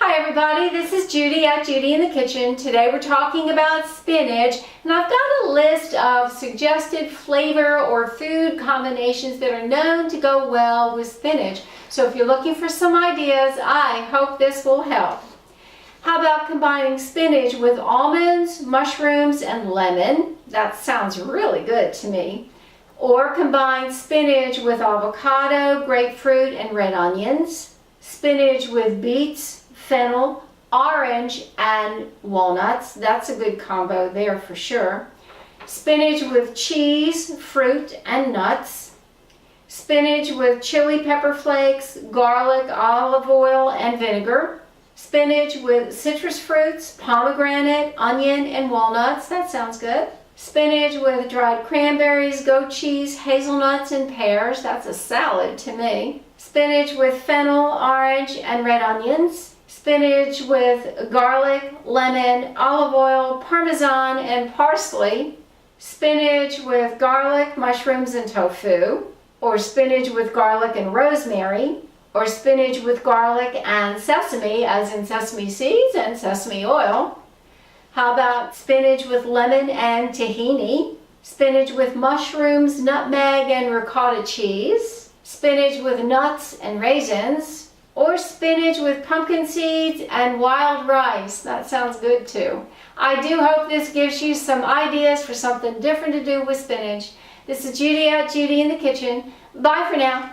Hi everybody, this is Judy at Judy in the Kitchen. Today we're talking about spinach, and I've got a list of suggested flavor or food combinations that are known to go well with spinach. So if you're looking for some ideas, I hope this will help. How about combining spinach with almonds, mushrooms, and lemon? That sounds really good to me. Or combine spinach with avocado, grapefruit, and red onions. Spinach with beets, fennel, orange, and walnuts. That's a good combo there for sure. Spinach with cheese, fruit, and nuts. Spinach with chili pepper flakes, garlic, olive oil, and vinegar. Spinach with citrus fruits, pomegranate, onion, and walnuts. That sounds good. Spinach with dried cranberries, goat cheese, hazelnuts, and pears. That's a salad to me. Spinach with fennel, orange, and red onions. Spinach with garlic, lemon, olive oil, parmesan, and parsley. Spinach with garlic, mushrooms, and tofu. Or spinach with garlic and rosemary. Or spinach with garlic and sesame, as in sesame seeds and sesame oil. How about spinach with lemon and tahini? Spinach with mushrooms, nutmeg, and ricotta cheese. Spinach with nuts and raisins. Or spinach with pumpkin seeds and wild rice. That sounds good too. I do hope this gives you some ideas for something different to do with spinach. This is Judy at Judy in the Kitchen. Bye for now.